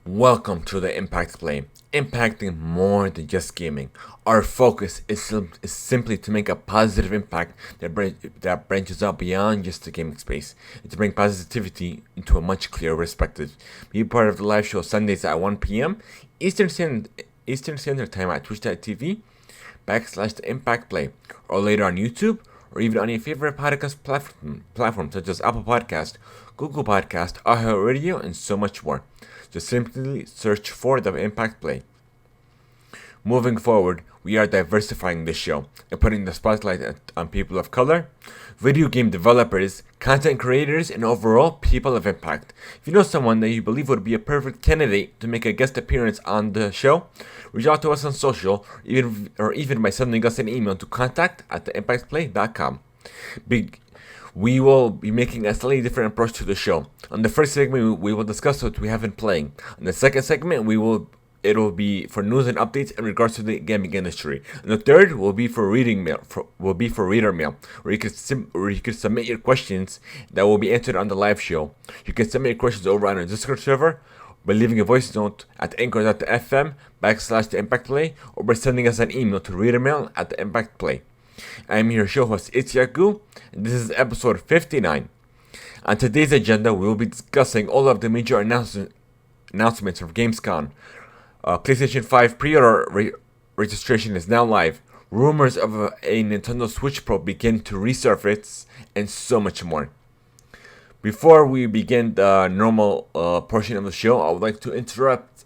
Welcome to the Impact Play, impacting more than just gaming. Our focus is simply to make a positive impact that branches out beyond just the gaming space, and to bring positivity into a much clearer perspective. Be part of the live show Sundays at 1 p.m. Eastern Standard Time at twitch.tv the Impact Play, or later on YouTube, or even on your favorite podcast platform such as Apple Podcast, Google Podcast, iHeartRadio, and so much more. Just simply search for the Impact Play. Moving forward, we are diversifying this show and putting the spotlight on people of color, video game developers, content creators, and overall people of impact. If you know someone that you believe would be a perfect candidate to make a guest appearance on the show, reach out to us on social or even by sending us an email to contact@theimpactplay.com. We will be making a slightly different approach to the show. On the first segment, we will discuss what we have been playing. On the second segment, it will be for news and updates in regards to the gaming industry. And the third will be for reader mail, where you can submit your questions that will be answered on the live show. You can submit your questions over on our Discord server by leaving a voice note at anchor.fm/the Impact Play, or by sending us an email to readermail@the Impact Play. I am your show host Itziaku, and this is episode 59. On today's agenda, we will be discussing all of the major announcements from Gamescom. PlayStation 5 pre-order registration is now live. Rumors of a Nintendo Switch Pro begin to resurface, and so much more. Before we begin the normal portion of the show, I would like to interrupt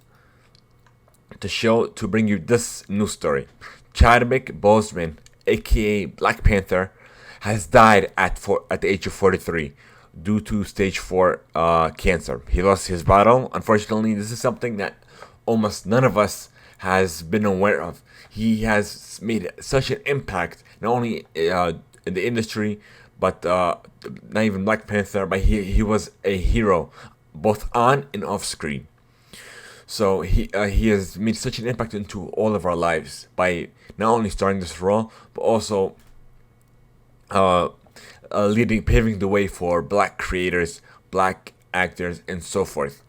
the show to bring you this news story. Chadwick Boseman, aka Black Panther, has died at the age of 43 due to stage 4 cancer. He lost his battle. Unfortunately, this is something that almost none of us has been aware of. He has made such an impact, not only in the industry, but not even Black Panther, but he was a hero, both on and off screen. So he has made such an impact into all of our lives by not only starring this role, but also paving the way for black creators, black actors, and so forth.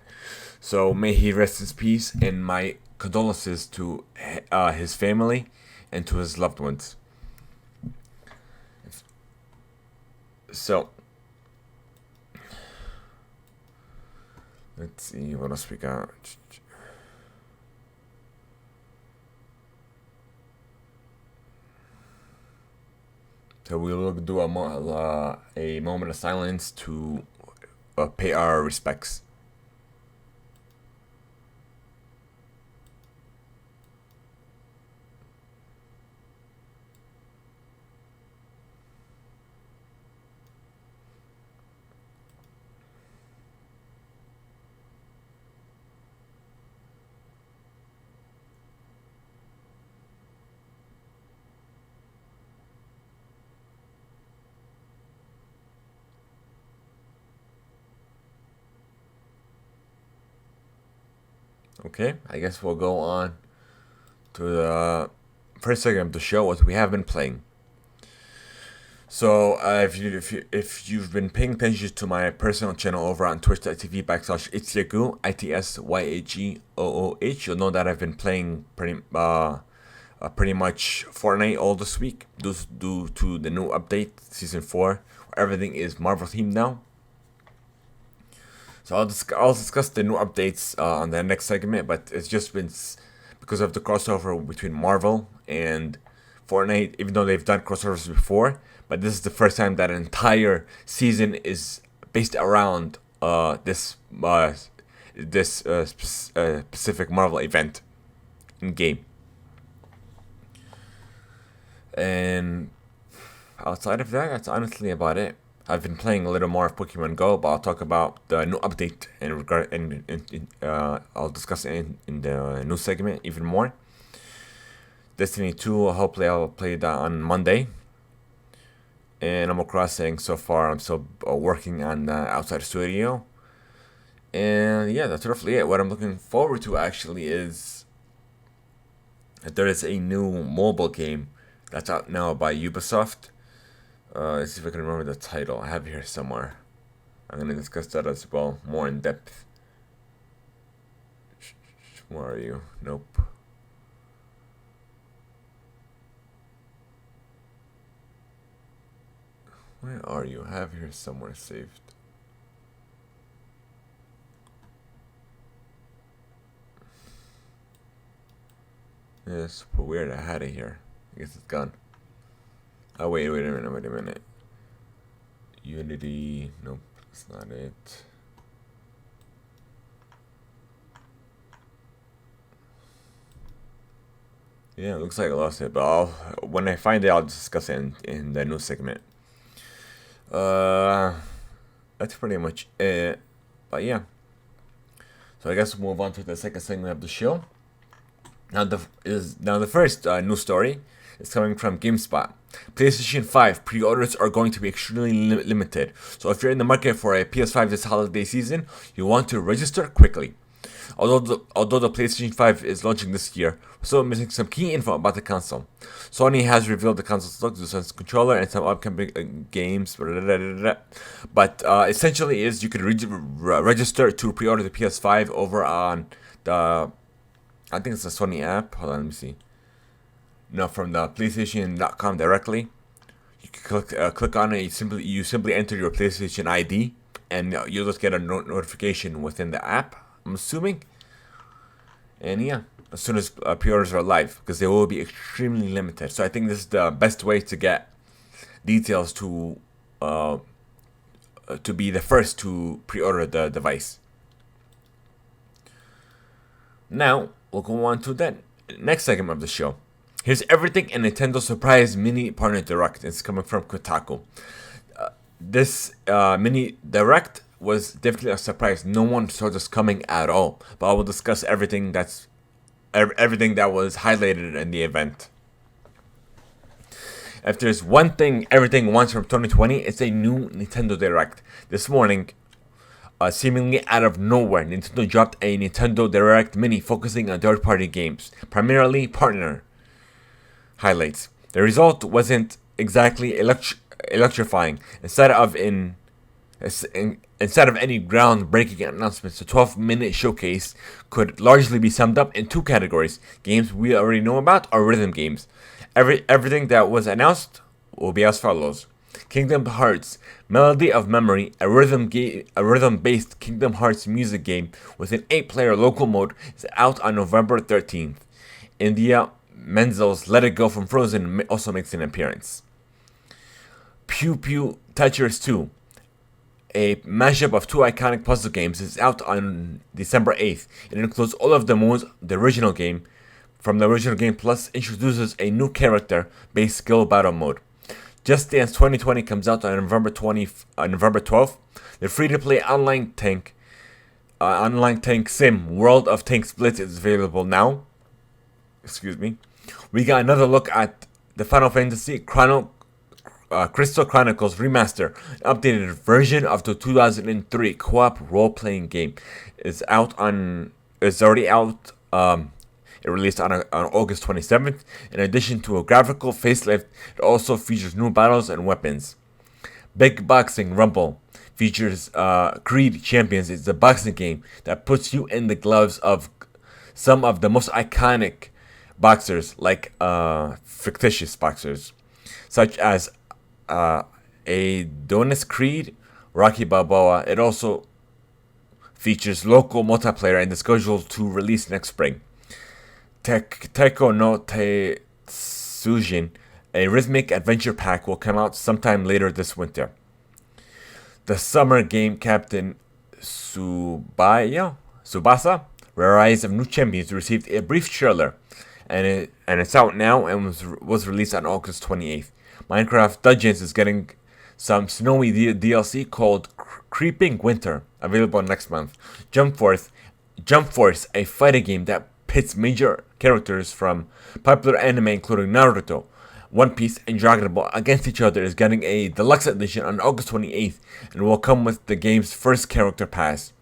So may he rest in peace, and my condolences to his family and to his loved ones. So let's see what else we got. So we'll do a moment of silence to pay our respects. Okay, I guess we'll go on to the first segment of the show, what we have been playing. So if you've been paying attention to my personal channel over on twitch.tv/Itziagoo, ITSYAGOOH, you'll know that I've been playing pretty much Fortnite all this week due to the new update, Season 4, where everything is Marvel themed now. So I'll discuss the new updates on the next segment, but it's just been because of the crossover between Marvel and Fortnite, even though they've done crossovers before, but this is the first time that an entire season is based around this specific Marvel event in game. And outside of that, that's honestly about it. I've been playing a little more of Pokemon Go, but I'll talk about the new update I'll discuss it in the new segment even more. Destiny 2, hopefully I'll play that on Monday. And Animal Crossing, so far I'm still working on the outside studio. And yeah, that's roughly it. What I'm looking forward to actually is that there is a new mobile game that's out now by Ubisoft. Let's see if I can remember the title. I have it here somewhere. I'm going to discuss that as well, more in depth. Where are you? Nope. Where are you? I have here somewhere saved. Yeah, it's super weird. I had it here. I guess it's gone. Oh, wait a minute. Unity. Nope, that's not it. Yeah, it looks like I lost it, but when I find it, I'll discuss it in the new segment. That's pretty much it. But yeah. So I guess we'll move on to the second segment of the show. Now the first news story is coming from GameSpot. PlayStation 5 pre-orders are going to be extremely limited. So if you're in the market for a PS5 this holiday season, you want to register quickly. Although the PlayStation 5 is launching this year, we're still missing some key info about the console. Sony has revealed the console's look, the controller, and some upcoming games. But essentially, is you could register to pre-order the PS5 over on the, I think it's the Sony app. Hold on, let me see. No, from the PlayStation.com directly. You can click on it. You simply enter your PlayStation ID, and you'll just get a notification within the app, I'm assuming. And yeah, as soon as pre-orders are live, because they will be extremely limited. So I think this is the best way to get details to be the first to pre-order the device. Now we'll go on to the next segment of the show. Here's everything in Nintendo Surprise Mini Partner Direct. It's coming from Kotaku. This mini direct was definitely a surprise. No one saw this coming at all. But I will discuss everything that was highlighted in the event. If there's one thing everything wants from 2020, it's a new Nintendo Direct. This morning, seemingly out of nowhere, Nintendo dropped a Nintendo Direct Mini focusing on third-party games, primarily partner highlights. The result wasn't exactly electrifying. Instead of any groundbreaking announcements, the 12-minute showcase could largely be summed up in two categories: games we already know about or rhythm games. Everything that was announced will be as follows: Kingdom Hearts Melody of Memory, a rhythm-based Kingdom Hearts music game with an 8-player local mode, is out on November 13th. India Menzel's Let It Go from Frozen also makes an appearance. Pew Pew Tetris 2, a mashup of two iconic puzzle games, is out on December 8th. It includes all of the modes the original game from the original game, plus introduces a new character-based skill battle mode. Just Dance 2020 comes out on November 12th. The free-to-play online tank sim World of Tanks Blitz is available now. Excuse me. We got another look at the Final Fantasy Crystal Chronicles Remaster, an updated version of the 2003 co-op role-playing game. It's already out. It released on August 27th. In addition to a graphical facelift, it also features new battles and weapons. Big Boxing Rumble features Creed Champions. It's a boxing game that puts you in the gloves of some of the most iconic boxers, like fictitious boxers, such as Adonis Creed, Rocky Balboa. It also features local multiplayer and is scheduled to release next spring. Teiko no Tetsujin, a rhythmic adventure pack, will come out sometime later this winter. The summer game Captain Tsubasa, Rise of New Champions, received a brief trailer, and it's out now and was released on August 28th. Minecraft Dungeons is getting some snowy DLC called Creeping Winter, available next month. Jump Force, a fighting game that pits major characters from popular anime including Naruto, One Piece, and Dragon Ball against each other, is getting a deluxe edition on August 28th and will come with the game's first character pass.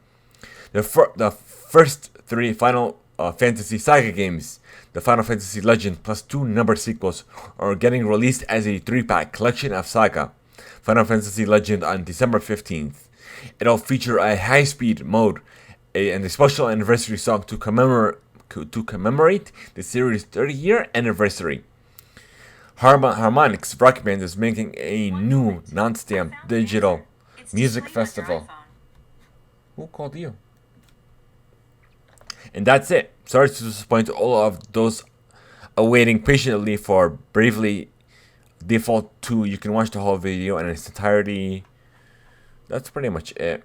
The first three Final Fantasy Saga games, the Final Fantasy Legend plus 2 numbered sequels, are getting released as a 3-pack collection of Saga Final Fantasy Legend on December 15th. It'll feature a high-speed mode and a special anniversary song to commemorate to commemorate the series' 30-year anniversary. Harmonix Rock Band is making a new non-stamp digital music festival. Who called you? And that's it. Sorry to disappoint all of those awaiting patiently for Bravely Default 2. You can watch the whole video in its entirety. That's pretty much it.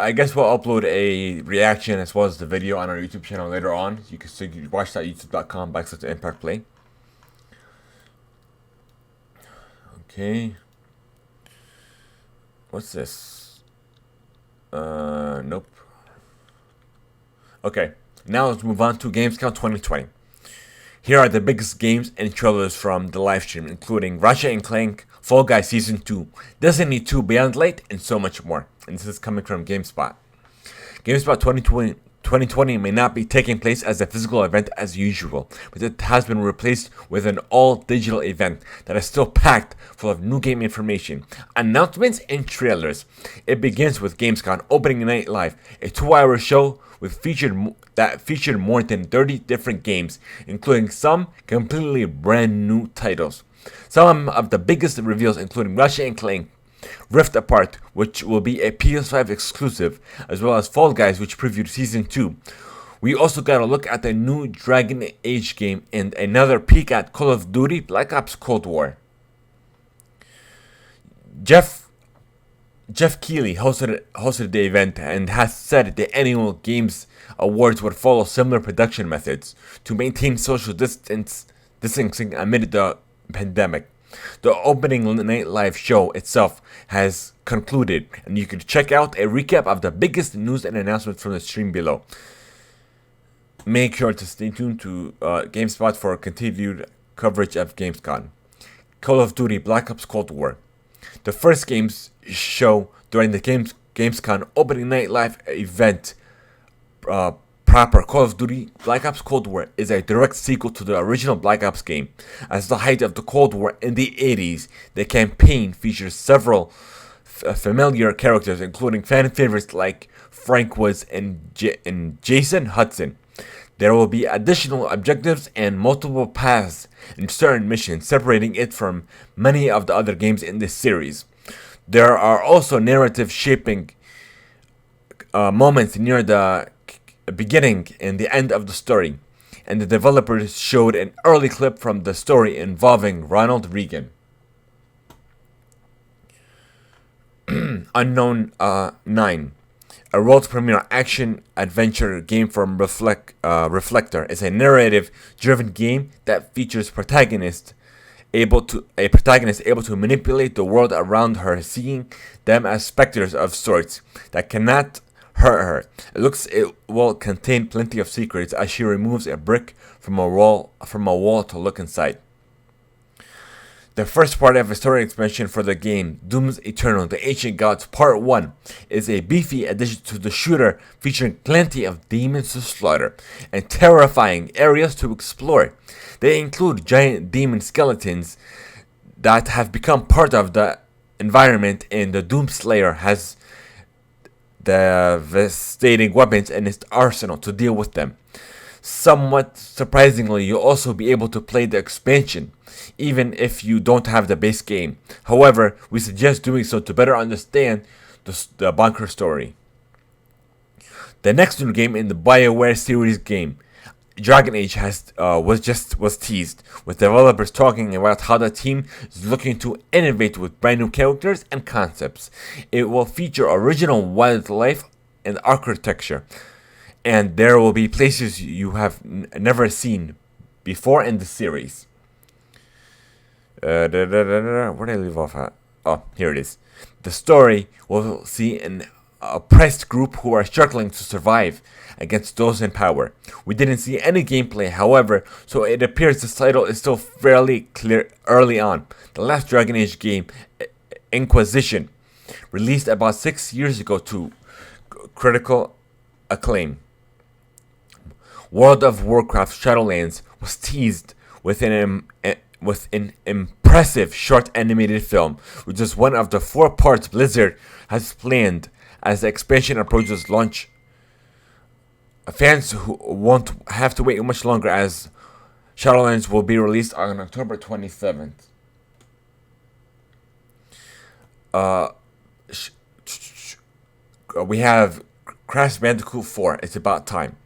I guess we'll upload a reaction as well as the video on our YouTube channel later on. You can watch that youtube.com/THEIMPACTPLAY. Okay. What's this? Nope. Okay. Now let's move on to Gamescom 2020. Here are the biggest games and trailers from the live stream, including Ratchet & Clank, Fall Guys Season 2, Destiny 2 Beyond Light, and so much more. And this is coming from GameSpot. GameSpot 2020 may not be taking place as a physical event as usual, but it has been replaced with an all-digital event that is still packed full of new game information, announcements, and trailers. It begins with Gamescom Opening Night Live, a 2-hour show that featured more than 30 different games, including some completely brand new titles. Some of the biggest reveals including Ratchet & Clank Rift Apart, which will be a PS5 exclusive, as well as Fall Guys, which previewed Season 2. We also got a look at the new Dragon Age game and another peek at Call of Duty Black Ops Cold War. Jeff Keighley hosted the event and has said the annual Games Awards would follow similar production methods to maintain social distancing amid the pandemic. The opening night live show itself has concluded, and you can check out a recap of the biggest news and announcements from the stream below. Make sure to stay tuned to GameSpot for continued coverage of Gamescom. Call of Duty Black Ops Cold War. The first games show during the Gamescom opening night live event proper. Call of Duty Black Ops Cold War is a direct sequel to the original Black Ops game. As the height of the Cold War in the 80s, the campaign features several familiar characters, including fan favorites like Frank Woods and Jason Hudson. There will be additional objectives and multiple paths in certain missions, separating it from many of the other games in this series. There are also narrative shaping moments near the beginning and the end of the story, and the developers showed an early clip from the story involving Ronald Reagan. Unknown 9, a world premiere action adventure game from Reflector, is a narrative-driven game that features a protagonist able to manipulate the world around her, seeing them as specters of sorts that cannot hurt her. It will contain plenty of secrets as she removes a brick from a wall to look inside. The first part of a story expansion for the game, Doom's Eternal: The Ancient Gods Part 1, is a beefy addition to the shooter, featuring plenty of demons to slaughter and terrifying areas to explore. They include giant demon skeletons that have become part of the environment, and the Doomslayer has devastating weapons in its arsenal to deal with them. Somewhat surprisingly, you'll also be able to play the expansion, even if you don't have the base game. However, we suggest doing so to better understand the bunker story. The next new game in the BioWare series game, Dragon Age, was teased, with developers talking about how the team is looking to innovate with brand new characters and concepts. It will feature original wildlife and architecture, and there will be places you have never seen before in the series. Where did I leave off at? Oh, here it is. The story will see an oppressed group who are struggling to survive against those in power. We didn't see any gameplay, however, so it appears the title is still fairly clear early on. The last Dragon Age game, Inquisition, released about 6 years ago to critical acclaim. World of Warcraft Shadowlands was teased with an impressive short animated film, which is one of the 4 parts Blizzard has planned as the expansion approaches launch fans who won't have to wait much longer, as Shadowlands will be released on October 27th. We have Crash Bandicoot 4. It's about time.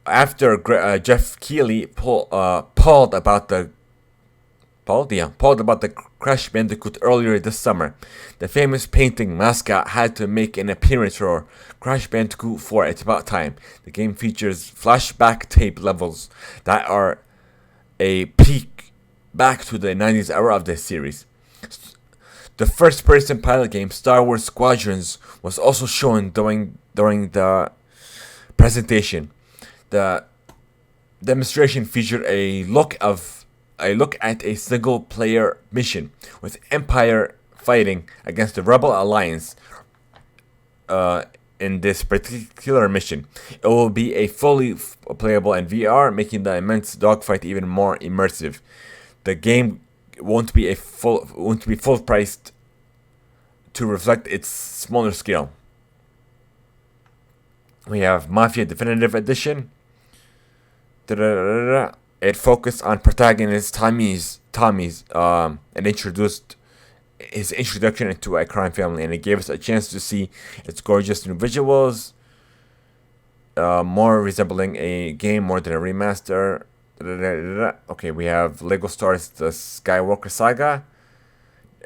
After Jeff Keighley polled about the Crash Bandicoot earlier this summer, the famous painting mascot had to make an appearance for Crash Bandicoot 4. It's about time. The game features flashback tape levels that are a peek back to the 90s era of the series. The first-person pilot game, Star Wars Squadrons, was also shown during the presentation. The demonstration featured a look at a single-player mission with Empire fighting against the Rebel Alliance. In this particular mission, it will be a fully playable in VR, making the immense dogfight even more immersive. The game won't be full priced to reflect its smaller scale. We have Mafia Definitive Edition. It focused on protagonist Tommy's and introduced his introduction into a crime family, and it gave us a chance to see its gorgeous new visuals, more resembling a game more than a remaster. Okay, we have Lego Stars The Skywalker Saga,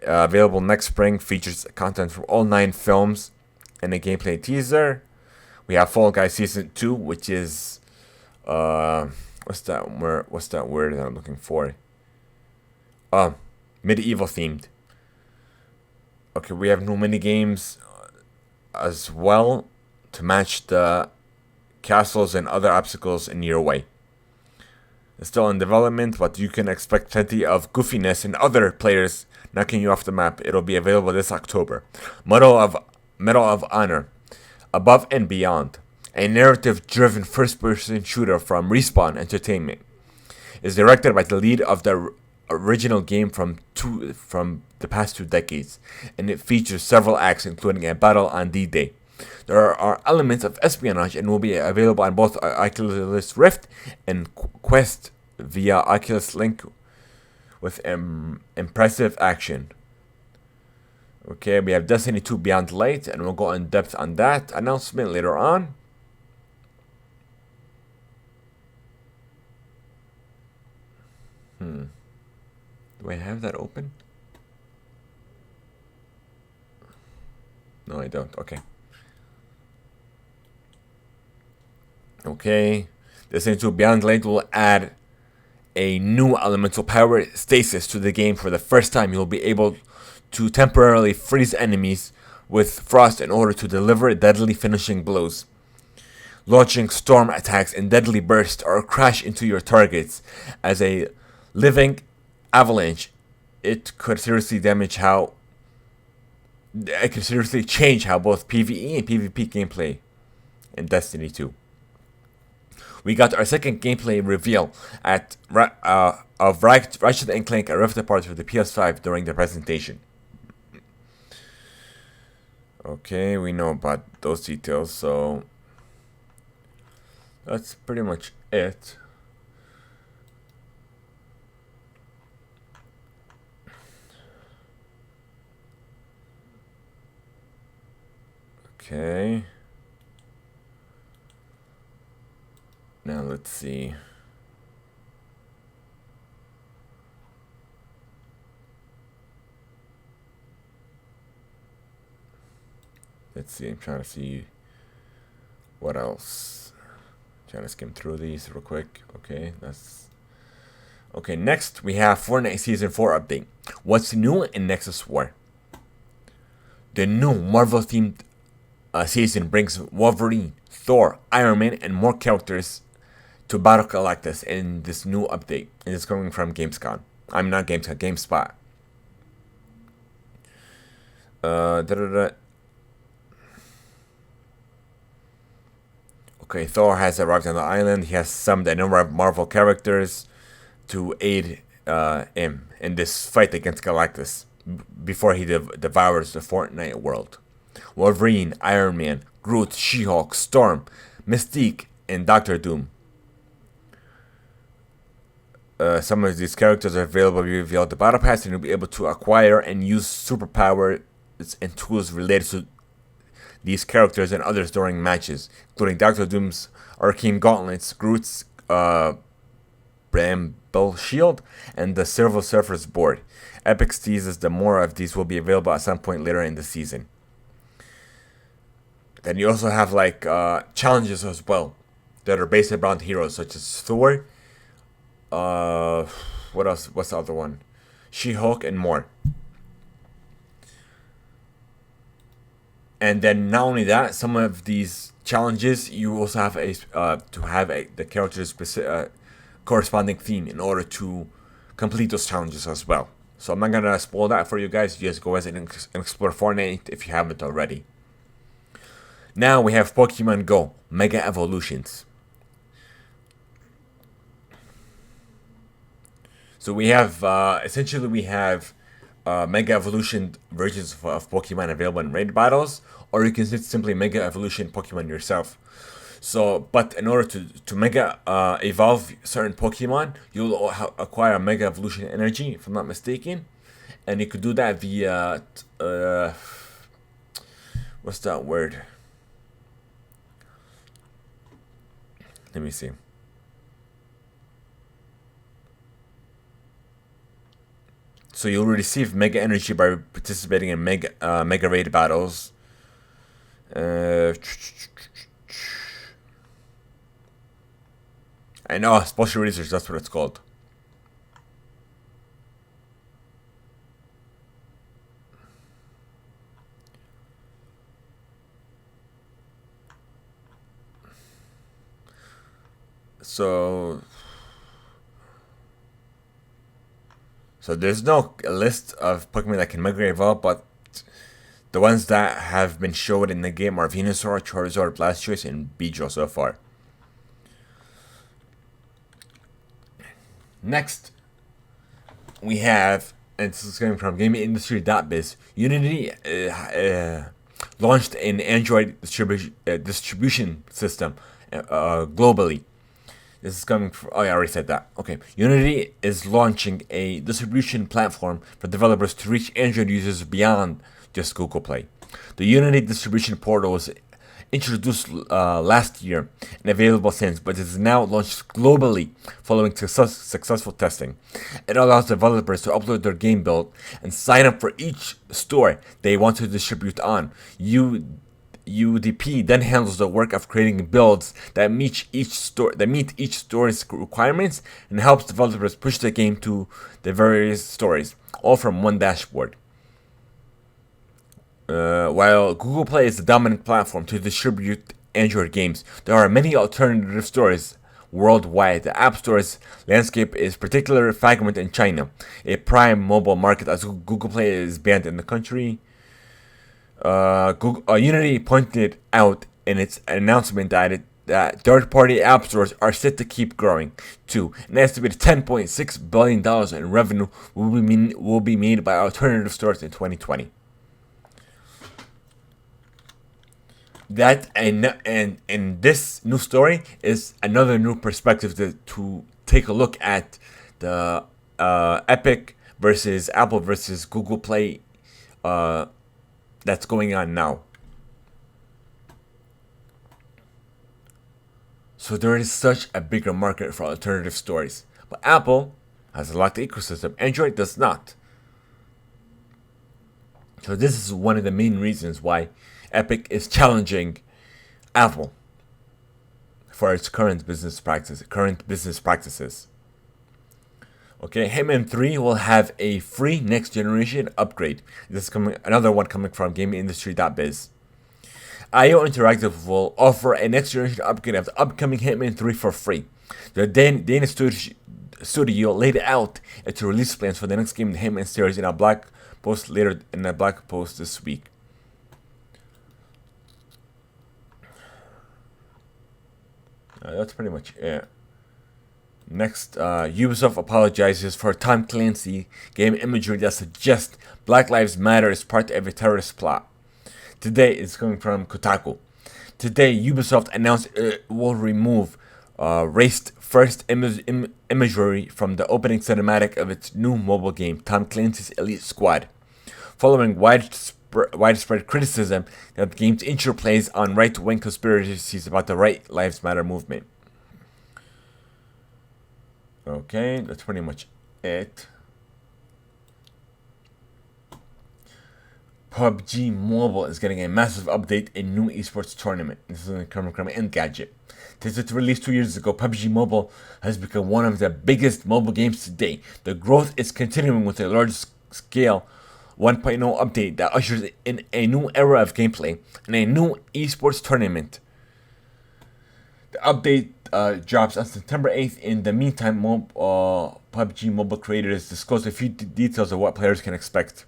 available next spring, features content from all 9 films and a gameplay teaser. We have Fall Guys Season 2, which is what's that word that I'm looking for? Medieval themed. Okay, we have new mini games as well to match the castles and other obstacles in your way. It's still in development, but you can expect plenty of goofiness and other players knocking you off the map. It'll be available this October. Medal of Honor, Above and Beyond, a narrative-driven first-person shooter from Respawn Entertainment, is directed by the lead of the original game from the past 2 decades, and it features several acts, including a battle on D-Day. There are elements of espionage and will be available on both Oculus Rift and Quest via Oculus Link with impressive action. Okay, we have Destiny 2 Beyond Light, and we'll go in depth on that announcement later on. Do I have that open? No, I don't. Okay. Destiny 2 Beyond Light will add a new elemental power stasis to the game. For the first time, you'll be able to temporarily freeze enemies with frost in order to deliver deadly finishing blows. Launching storm attacks in deadly bursts or crash into your targets as a living avalanche. It could seriously change how both PvE and PvP gameplay in Destiny 2. We got our second gameplay reveal of Ratchet & Clank Rift Apart for the PS5 during the presentation. Okay, we know about those details, so that's pretty much it. Okay. Now let's see. I'm trying to see what else. Trying to skim through these real quick. Okay, next we have Fortnite Season 4 update. What's new in Nexus War? The new Marvel-themed season brings Wolverine, Thor, Iron Man, and more characters to Battle Galactus in this new update. And it's coming from Gamescom. I'm not Gamescom, GameSpot. Okay, Thor has arrived on the island. He has summoned a number of Marvel characters to aid him in this fight against Galactus before he devours the Fortnite world. Wolverine, Iron Man, Groot, She-Hulk, Storm, Mystique, and Doctor Doom. Some of these characters are available via the Battle Pass, and you'll be able to acquire and use superpowers and tools related to these characters and others during matches, including Doctor Doom's Arcane Gauntlets, Groot's Bramble Shield, and the Silver Surfer's board. Epic teases that more of these will be available at some point later in the season. Then you also have like challenges as well that are based around heroes such as Thor. What else? What's the other one? She-Hulk and more. And then not only that, some of these challenges you also have the character's corresponding theme in order to complete those challenges as well. So I'm not gonna spoil that for you guys. You just go ahead and explore Fortnite if you haven't already. Now we have Pokemon Go Mega Evolutions. So we have essentially Mega Evolution versions of Pokemon available in raid battles, or you can simply Mega Evolution Pokemon yourself. So, but in order to Mega evolve certain Pokemon, you'll acquire Mega Evolution Energy, if I'm not mistaken, and you could do that via what's that word? Let me see. So you'll receive Mega Energy by participating in Mega Raid battles. I know, Special Research, that's what it's called. So there's no list of Pokemon that can Mega Evolve, but the ones that have been shown in the game are Venusaur, Charizard, Blastoise, and Beedrill so far. Next, we have, and this is coming from GamingIndustry.biz, Unity launched an Android distribution system globally. This is coming from, oh yeah, I already said that. Okay, Unity is launching a distribution platform for developers to reach Android users beyond just Google Play. The Unity distribution portal was introduced last year and available since, but it is now launched globally following successful testing. It allows developers to upload their game build and sign up for each store they want to distribute on. UDP then handles the work of creating builds that meet each store's requirements and helps developers push the game to the various stores, all from one dashboard. While Google Play is the dominant platform to distribute Android games, there are many alternative stores worldwide. The App Store's landscape is particularly fragmented in China, a prime mobile market, as Google Play is banned in the country. Unity pointed out in its announcement that third-party app stores are set to keep growing, too. An estimated $10.6 billion in revenue will be made by alternative stores in 2020. That and this new story is another new perspective to take a look at the Epic versus Apple versus Google Play that's going on now. So there is such a bigger market for alternative stores, but Apple has a locked ecosystem. Android does not. So this is one of the main reasons why Epic is challenging Apple for its current business practices. Okay, Hitman 3 will have a free next generation upgrade. This is another one coming from GamingIndustry.biz. IO Interactive will offer a next generation upgrade of the upcoming Hitman 3 for free. The Danish studio laid out its release plans for the next game in the Hitman series in a blog post this week. That's pretty much it. Next, Ubisoft apologizes for Tom Clancy game imagery that suggests Black Lives Matter is part of a terrorist plot. Today is coming from Kotaku. Today, Ubisoft announced it will remove raced first imagery from the opening cinematic of its new mobile game, Tom Clancy's Elite Squad, following widespread criticism that the game's intro plays on right-wing conspiracies about the Right Lives Matter movement. Okay, that's pretty much it. PUBG Mobile is getting a massive update in new esports tournament. This is coming from Engadget. Since its release 2 years ago, PUBG Mobile has become one of the biggest mobile games today. The growth is continuing with a large-scale 1.0 update that ushers in a new era of gameplay and a new esports tournament. The update drops on September 8th. In the meantime, PUBG Mobile creators disclosed a few details of what players can expect.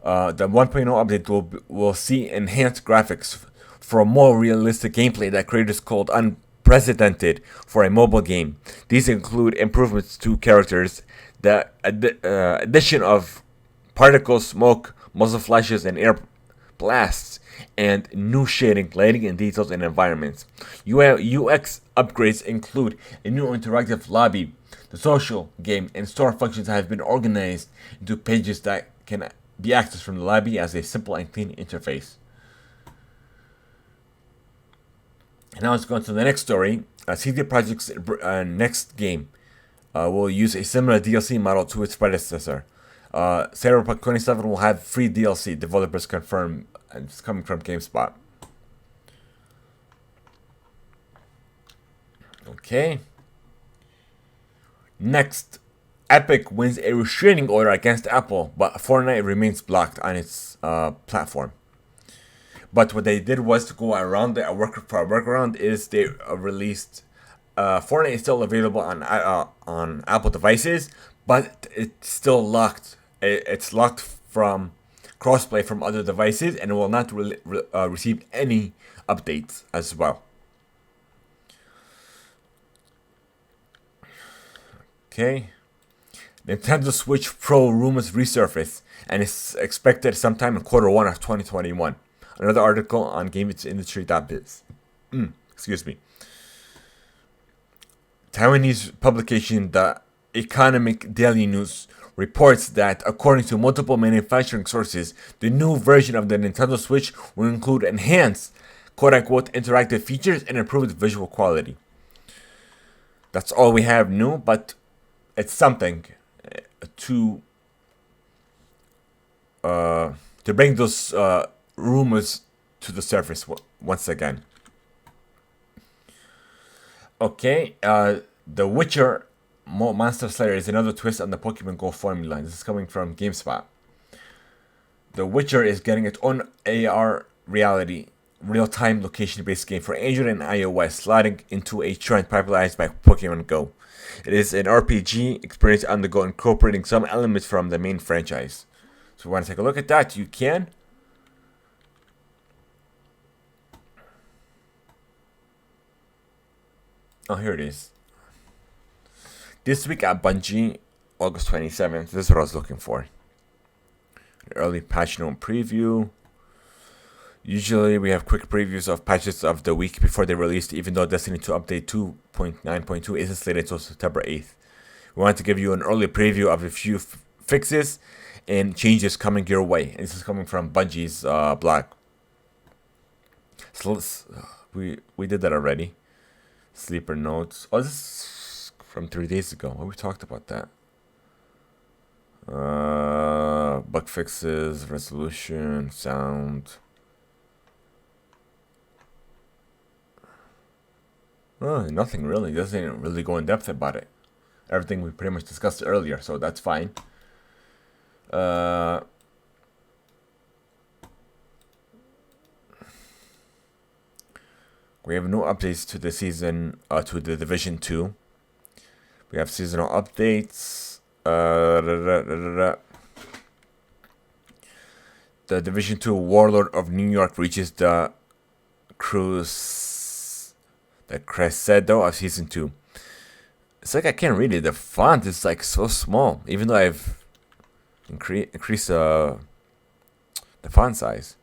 The 1.0 update will see enhanced graphics for a more realistic gameplay that creators called unprecedented for a mobile game. These include improvements to characters, the addition of particle smoke, muzzle flashes, and air blasts, and new shading, lighting, and details in environments. UX upgrades include a new interactive lobby. The social, game, and store functions have been organized into pages that can be accessed from the lobby as a simple and clean interface. And now let's go on to the next story. CD Projekt's next game will use a similar DLC model to its predecessor. Cyberpunk 27 will have free DLC, developers confirm, and it's coming from GameSpot. Okay. Next, Epic wins a restraining order against Apple, but Fortnite remains blocked on its platform. But what they did was to go around it. A workaround is they released Fortnite is still available on Apple devices, but it's still locked. It's locked from crossplay from other devices, and it will not receive any updates as well. Okay. Nintendo Switch Pro rumors resurface, and it's expected sometime in Q1 of 2021. Another article on GamesIndustry.biz. Excuse me. Taiwanese publication The Economic Daily News reports that, according to multiple manufacturing sources, the new version of the Nintendo Switch will include enhanced, quote-unquote, interactive features and improved visual quality. That's all we have new, but it's something to bring those rumors to the surface once again. Okay, The Witcher Monster Slayer is another twist on the Pokemon Go formula. This is coming from GameSpot. The Witcher is getting its own AR reality, real-time location-based game for Android and iOS, sliding into a trend popularized by Pokemon Go. It is an RPG experience on the go, incorporating some elements from the main franchise. So if you want to take a look at that, you can. Oh, here it is. This week at Bungie, August 27th, this is what I was looking for. An early patch note preview. Usually we have quick previews of patches of the week before they released, even though Destiny 2 update 2.9.2 isn't slated until September 8th. We want to give you an early preview of a few fixes and changes coming your way. And this is coming from Bungie's blog. So we did that already. Sleeper notes. Oh, this is from 3 days ago. Oh, we talked about that. Bug fixes, resolution, sound. Nothing really. Doesn't really go in depth about it. Everything we pretty much discussed earlier, so that's fine. We have no updates to the season, to the Division 2. We have seasonal updates. The Division 2 Warlord of New York reaches the crescendo of Season 2. It's like I can't read it. The font is like so small, even though I've increased the font size.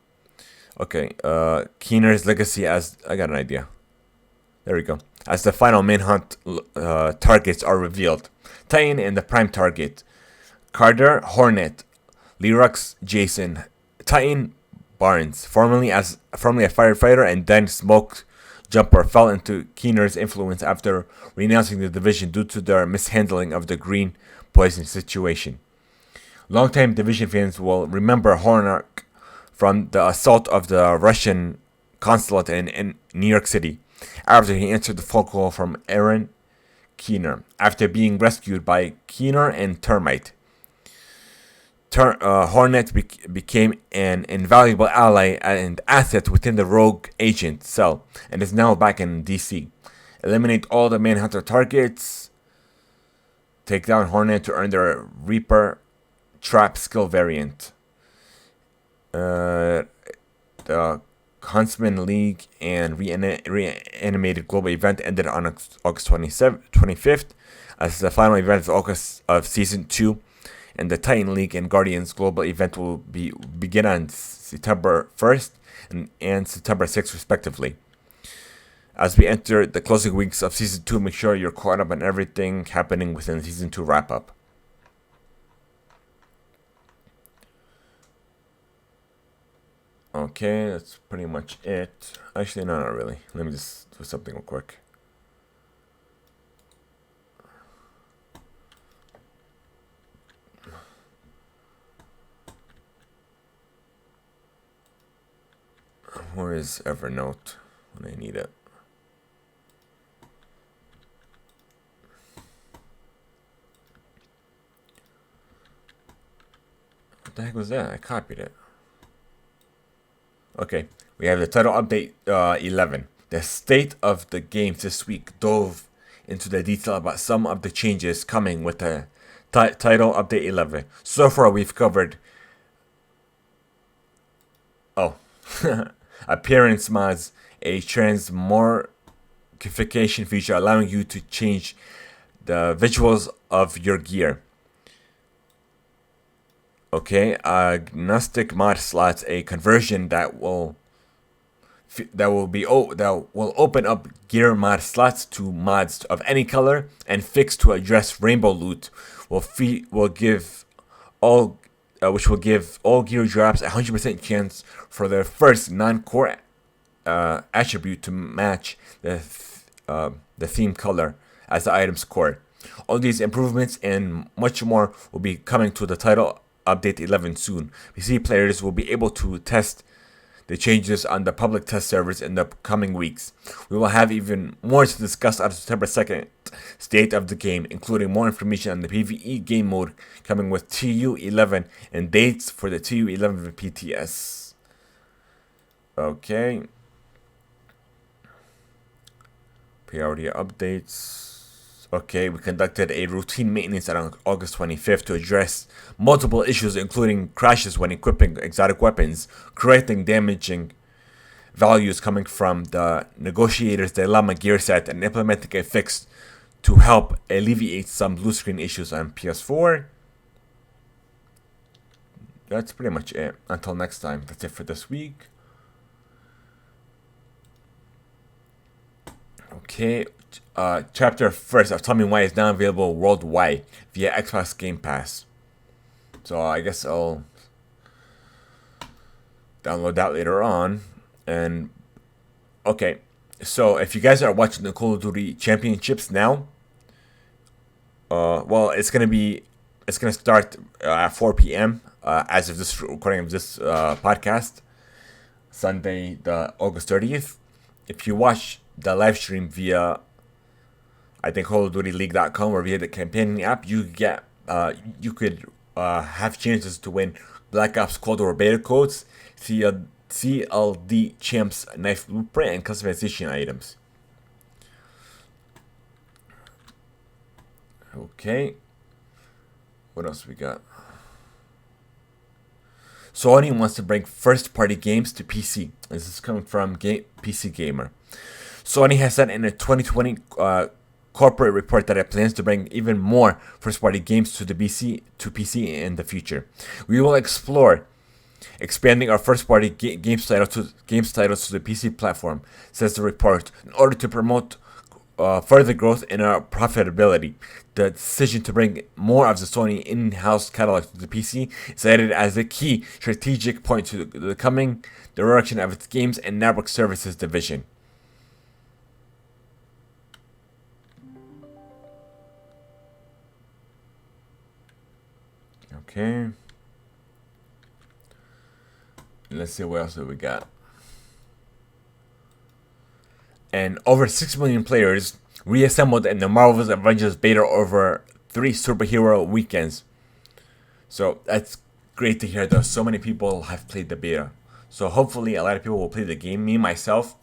Okay, Keener's legacy as... I got an idea. There we go. As the final manhunt targets are revealed. Titan and the prime target. Carter, Hornet. Lyrux, Jason. Titan, Barnes. Formerly a firefighter and then smoke jumper, fell into Keener's influence after renouncing the division due to their mishandling of the green poison situation. Longtime division fans will remember Hornet from the assault of the Russian consulate in New York City, after he answered the phone call from Aaron Keener, after being rescued by Keener and Termite. Hornet became an invaluable ally and asset within the rogue agent cell, and is now back in DC. Eliminate all the Manhunter targets. Take down Hornet to earn their Reaper Trap skill variant. The Huntsman League and reanimated global event ended on August 25th as the final event of August of Season 2. And the Titan League and Guardians global event will begin on September 1st and September 6th respectively. As we enter the closing weeks of Season 2, make sure you're caught up on everything happening within the Season 2 wrap-up. Okay, that's pretty much it. Actually, no, not really. Let me just do something real quick. Where is Evernote when I need it? What the heck was that? I copied it. Okay, we have the title update 11. The state of the games this week dove into the detail about some of the changes coming with the title update 11. So far, we've covered... appearance mods, a transmorphification feature allowing you to change the visuals of your gear. Okay, agnostic mod slots, a conversion that will open up gear mod slots to mods of any color and fix to address rainbow loot. Which will give all gear drops a 100% chance for their first non-core attribute to match the theme color as the item's core. All these improvements and much more will be coming to the title update 11 soon. PC players will be able to test the changes on the public test servers in the coming weeks. We will have even more to discuss on September 2nd state of the game, including more information on the PvE game mode coming with TU11 and dates for the TU11 PTS. Okay. Priority updates. Okay, we conducted a routine maintenance on August 25th to address multiple issues, including crashes when equipping exotic weapons, correcting damaging values coming from the Negotiator's Dilemma gear set, and implementing a fix to help alleviate some blue screen issues on PS4. That's pretty much it. Until next time, that's it for this week. Okay. Chapter first of Tell Me Why is now available worldwide via Xbox Game Pass. So I guess I'll download that later on. And okay, so if you guys are watching the Call of Duty Championships now, well, it's gonna start at 4 p.m. As of this recording of this podcast, Sunday, the August 30th. If you watch the live stream via I think CallOfDutyLeague.com or via the campaigning app, you could have chances to win Black Ops Cold War beta codes, CLD Champs Knife Blueprint, and customization items. Okay. What else we got? Sony wants to bring first-party games to PC. This is coming from PC Gamer. Sony has said in a 2020 corporate report that it plans to bring even more first-party games to PC in the future. We will explore expanding our first-party games titles to the PC platform, says the report, in order to promote further growth in our profitability. The decision to bring more of the Sony in-house catalog to the PC is cited as a key strategic point to the coming direction of its games and network services division. Okay. Let's see what else do we got. And over 6 million players reassembled in the Marvel's Avengers beta over 3 superhero weekends. So that's great to hear that so many people have played the beta. So hopefully a lot of people will play the game. Me myself,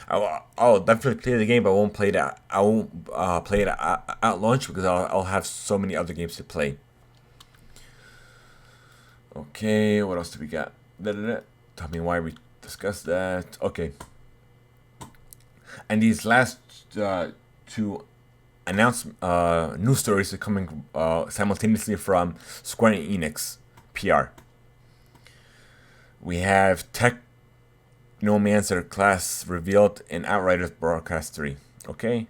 I'll definitely play the game, but I won't play that. I won't play it at launch because I'll have so many other games to play. Okay, what else do we got? Tell me why we discussed that. Okay. And these last two news stories are coming simultaneously from Square Enix PR. We have Technomancer class revealed in Outriders Broadcast 3. Okay.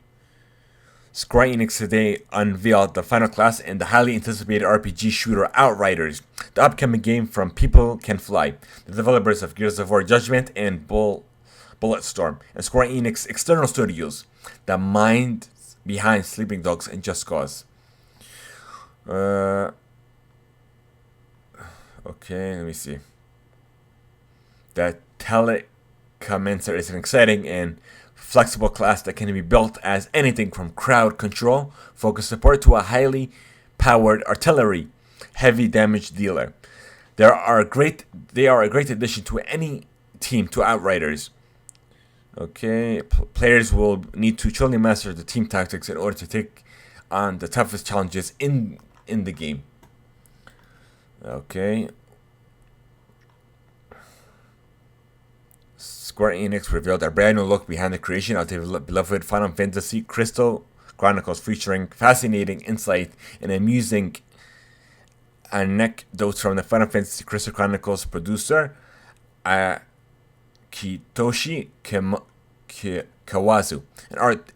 Square Enix today unveiled the final class in the highly anticipated RPG shooter Outriders, the upcoming game from People Can Fly, the developers of Gears of War Judgment and Bulletstorm, and Square Enix external studios, the mind behind Sleeping Dogs and Just Cause. Okay, let me see. The Telecomancer is an exciting and flexible class that can be built as anything from crowd control, focus support, to a highly powered artillery, heavy damage dealer. They are a great addition to any team to Outriders. Okay, players will need to truly master the team tactics in order to take on the toughest challenges in the game. Okay. Square Enix revealed a brand new look behind the creation of their beloved Final Fantasy Crystal Chronicles, featuring fascinating insight and amusing anecdotes from the Final Fantasy Crystal Chronicles producer, Kitoshi Kawazu,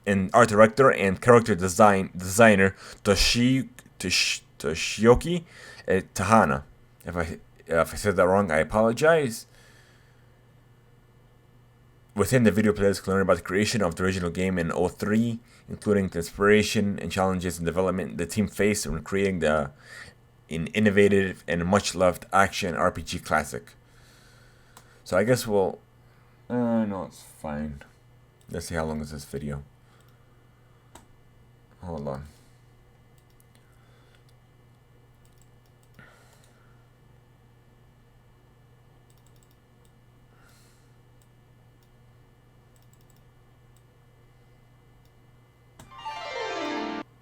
and art director and character designer Toshioki Tahana. If I said that wrong, I apologize. Within the video, players can learn about the creation of the original game in 03, including the inspiration and challenges in development the team faced when creating an innovative and much-loved action RPG classic. So I guess we'll... no, it's fine. Let's see how long is this video. Hold on.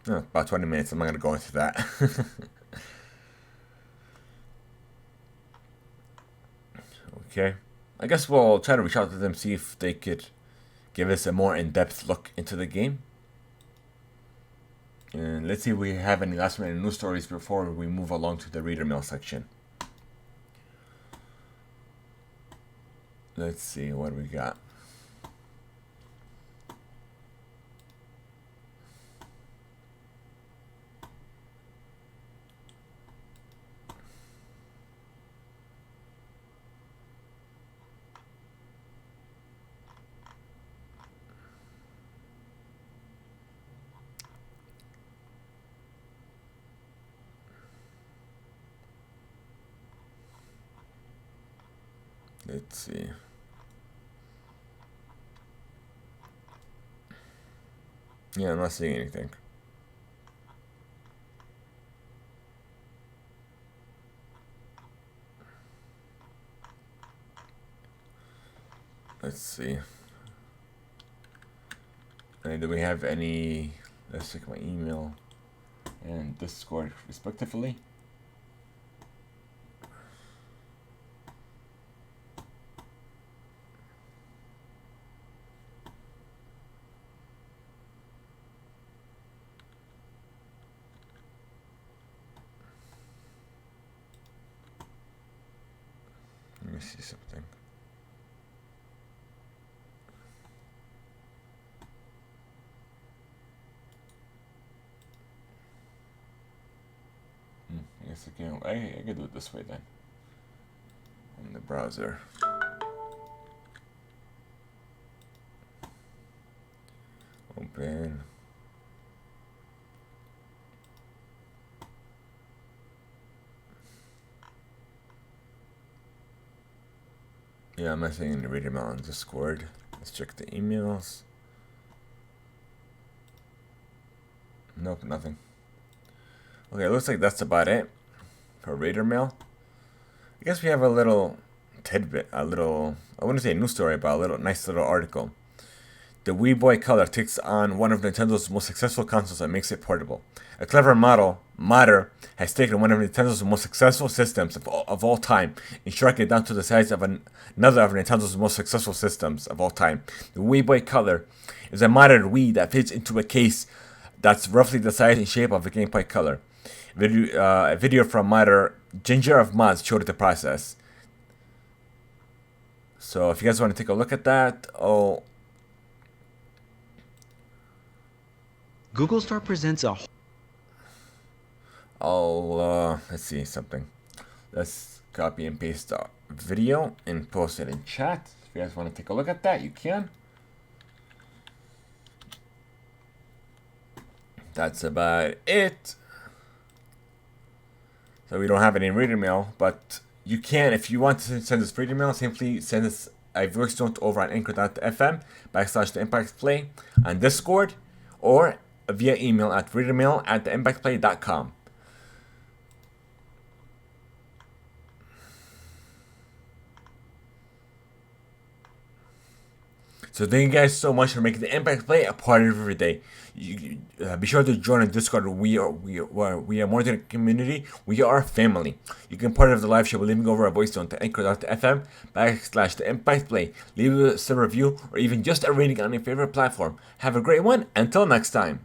About 20 minutes. I'm not going to go into that. Okay. I guess we'll try to reach out to them, see if they could give us a more in-depth look into the game. And let's see if we have any last-minute news stories before we move along to the reader mail section. Let's see what we got. Let's see. Yeah, I'm not seeing anything. Let's see. Do we have any... Let's check my email and Discord respectively. me see something. I guess I can do it this way then. In the browser. Open. Yeah, I'm messaging the reader mail on Discord. Let's check the emails. Nope, nothing. Okay, looks like that's about it for reader mail. I guess we have a little tidbit, I wouldn't say a news story, but a nice little article. The Wii Boy Color takes on one of Nintendo's most successful consoles and makes it portable. A clever modder has taken one of Nintendo's most successful systems of all time and shrunk it down to the size of another of Nintendo's most successful systems of all time. The Wii Boy Color is a modded Wii that fits into a case that's roughly the size and shape of a Game Boy Color. A video from modder Ginger of Mods showed the process. So if you guys want to take a look at that, Google Star presents a... let's see something. Let's copy and paste the video and post it in chat. If you guys want to take a look at that, you can. That's about it. So we don't have any reader mail, but you can, if you want to send us reader mail, simply send us a voice note over on anchor.fm/TheImpactPlay on Discord, or via email at readermail@theimpactplay.com. So thank you guys so much for making the Impact Play a part of every day. Be sure to join our Discord. We are more than a community. We are a family. You can be part of the live show by leaving over a voice note to anchor.fm/TheImpactPlay. Leave us a review or even just a rating on your favorite platform. Have a great one. Until next time.